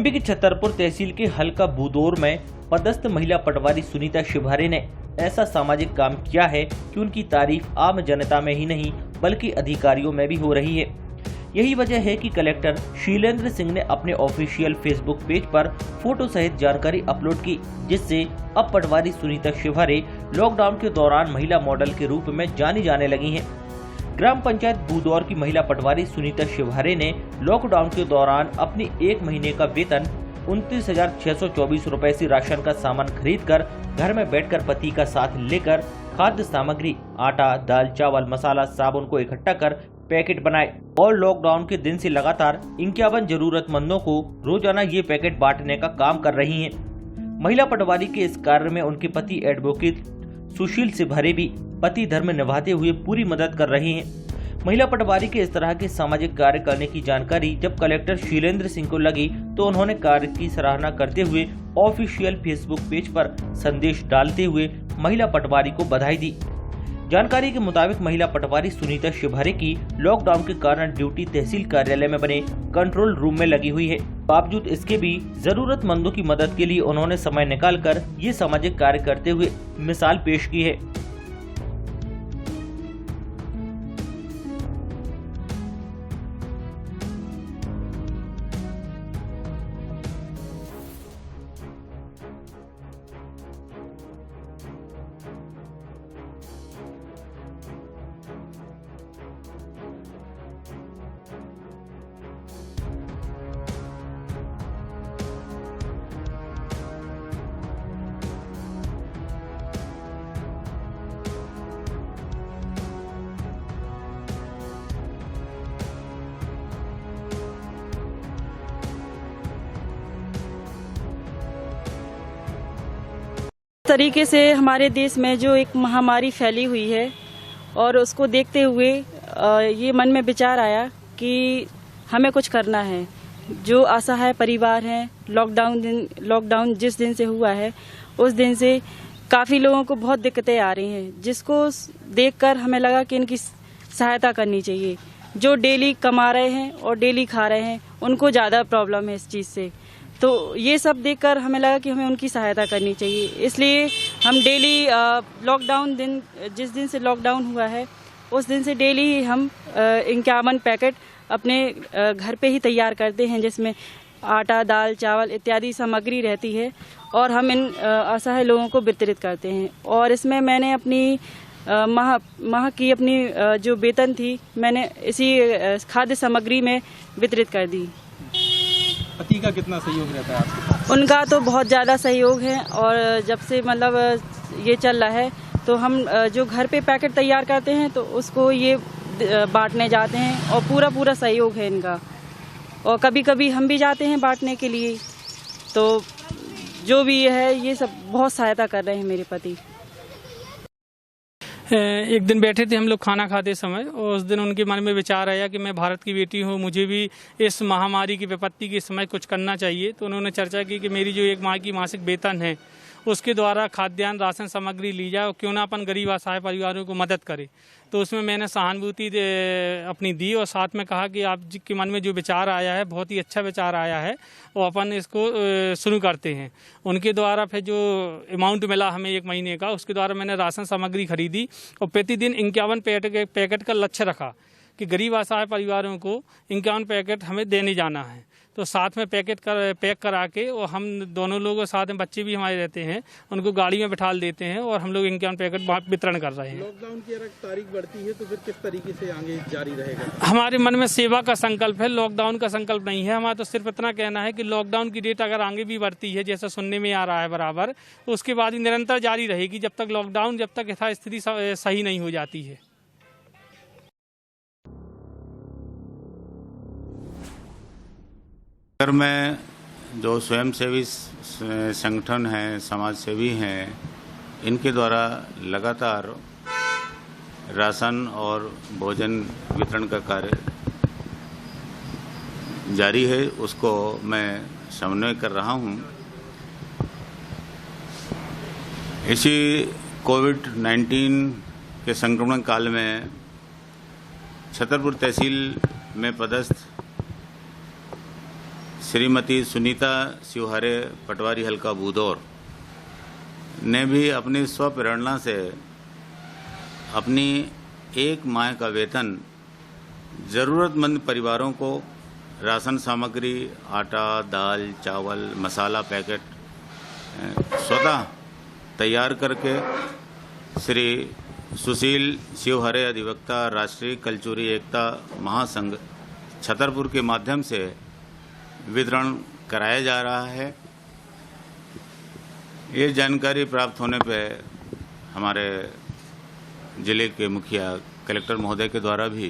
MP की छतरपुर तहसील के हल्का बुदौर में पदस्थ महिला पटवारी सुनीता शिवहरे ने ऐसा सामाजिक काम किया है कि उनकी तारीफ आम जनता में ही नहीं बल्कि अधिकारियों में भी हो रही है। यही वजह है कि कलेक्टर शीलेंद्र सिंह ने अपने ऑफिशियल फेसबुक पेज पर फोटो सहित जानकारी अपलोड की, जिससे अब पटवारी सुनीता शिवहरे लॉकडाउन के दौरान महिला मॉडल के रूप में जानी जाने लगी हैं। ग्राम पंचायत बुदौर की महिला पटवारी सुनीता शिवहरे ने लॉकडाउन के दौरान अपनी 1 महीने का वेतन 29,624 रुपए से राशन का सामान खरीदकर घर में बैठकर पति का साथ लेकर खाद्य सामग्री आटा, दाल, चावल, मसाला, साबुन को इकट्ठा कर पैकेट बनाए और लॉकडाउन के दिन से लगातार 51 जरूरतमंदों को रोजाना ये पैकेट बांटने का काम कर रही हैं। महिला पटवारी के इस कार्य में उनके पति एडवोकेट सुशील शिवहरे भी पति धर्म निभाते हुए पूरी मदद कर रहे हैं। महिला पटवारी के इस तरह के सामाजिक कार्य करने की जानकारी जब कलेक्टर शीलेंद्र सिंह को लगी तो उन्होंने कार्य की सराहना करते हुए ऑफिशियल फेसबुक पेज पर संदेश डालते हुए महिला पटवारी को बधाई दी। जानकारी के मुताबिक महिला पटवारी सुनीता शिवहरे की लॉकडाउन के कारण ड्यूटी तहसील कार्यालय में बने कंट्रोल रूम में लगी हुई है। बावजूद इसके भी जरूरतमंदों की मदद के लिए उन्होंने समय निकालकर ये सामाजिक कार्य करते हुए मिसाल पेश की है। तरीके से हमारे देश में जो एक महामारी फैली हुई है और उसको देखते हुए ये मन में विचार आया कि हमें कुछ करना है। जो असहाय परिवार हैं, लॉकडाउन जिस दिन से हुआ है उस दिन से काफ़ी लोगों को बहुत दिक्कतें आ रही हैं, जिसको देखकर हमें लगा कि इनकी सहायता करनी चाहिए। जो डेली कमा रहे हैं और डेली खा रहे हैं उनको ज़्यादा प्रॉब्लम है इस चीज़ से, तो ये सब देखकर हमें लगा कि हमें उनकी सहायता करनी चाहिए। इसलिए हम डेली लॉकडाउन दिन जिस दिन से लॉकडाउन हुआ है उस दिन से डेली ही हम 51 पैकेट अपने घर पे ही तैयार करते हैं, जिसमें आटा, दाल, चावल इत्यादि सामग्री रहती है और हम इन असहाय लोगों को वितरित करते हैं। और इसमें मैंने अपनी माह की अपनी जो वेतन थी मैंने इसी खाद्य सामग्री में वितरित कर दी। पति का कितना सहयोग रहता है आपके? उनका तो बहुत ज़्यादा सहयोग है और जब से मतलब ये चल रहा है तो हम जो घर पे पैकेट तैयार करते हैं तो उसको ये बांटने जाते हैं और पूरा सहयोग है इनका। और कभी कभी हम भी जाते हैं बांटने के लिए, तो जो भी है ये सब बहुत सहायता कर रहे हैं मेरे पति। एक दिन बैठे थे हम लोग खाना खाते समय और उस दिन उनके मन में विचार आया कि मैं भारत की बेटी हूँ, मुझे भी इस महामारी की विपत्ति के समय कुछ करना चाहिए। तो उन्होंने चर्चा की कि मेरी जो 1 माह की मासिक वेतन है उसके द्वारा खाद्यान्न राशन सामग्री ली जाए और क्यों ना अपन गरीब असहाय परिवारों को मदद करें। तो उसमें मैंने सहानुभूति अपनी दी और साथ में कहा कि आप के मन में जो विचार आया है बहुत ही अच्छा विचार आया है और अपन इसको शुरू करते हैं। उनके द्वारा फिर जो अमाउंट मिला हमें 1 महीने का, उसके द्वारा मैंने राशन सामग्री खरीदी और प्रतिदिन 51 पैकेट का लक्ष्य रखा कि गरीब असहाय परिवारों को 51 पैकेट हमें देने जाना है। तो साथ में पैक करा के और हम दोनों लोग साथ में बच्चे भी हमारे रहते हैं, उनको गाड़ी में बिठा देते हैं और हम लोग 51 पैकेट वितरण कर रहे हैं। लॉकडाउन की अगर तारीख बढ़ती है तो फिर किस तरीके से आगे जारी रहेगा? हमारे मन में सेवा का संकल्प है, लॉकडाउन का संकल्प नहीं है। हमारा तो सिर्फ इतना कहना है कि लॉकडाउन की डेट अगर आगे भी बढ़ती है जैसा सुनने में आ रहा है बराबर, तो उसके बाद ही निरंतर जारी रहेगी जब तक यथास्थिति सही नहीं हो जाती है। अगर मैं जो स्वयंसेवी संगठन हैं, समाज सेवी हैं, इनके द्वारा लगातार राशन और भोजन वितरण का कार्य जारी है, उसको मैं समन्वय कर रहा हूं। इसी कोविड-19 के संक्रमण काल में छतरपुर तहसील में पदस्थ श्रीमती सुनीता शिवहरे पटवारी हल्का बूदौर ने भी अपनी स्वप्रेरणा से अपनी एक माह का वेतन ज़रूरतमंद परिवारों को राशन सामग्री, आटा, दाल, चावल, मसाला पैकेट स्वतः तैयार करके श्री सुशील शिवहरे अधिवक्ता राष्ट्रीय कलचुरी एकता महासंघ छतरपुर के माध्यम से वितरण कराया जा रहा है। ये जानकारी प्राप्त होने पे हमारे जिले के मुखिया कलेक्टर महोदय के द्वारा भी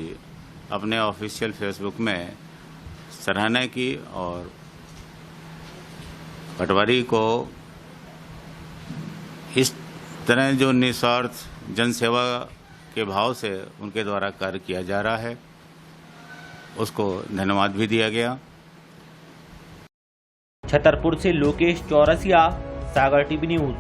अपने ऑफिशियल फेसबुक में सराहना की और पटवारी को इस तरह जो निस्वार्थ जनसेवा के भाव से उनके द्वारा कार्य किया जा रहा है उसको धन्यवाद भी दिया गया। छतरपुर से लोकेश चौरसिया, सागर टीवी न्यूज।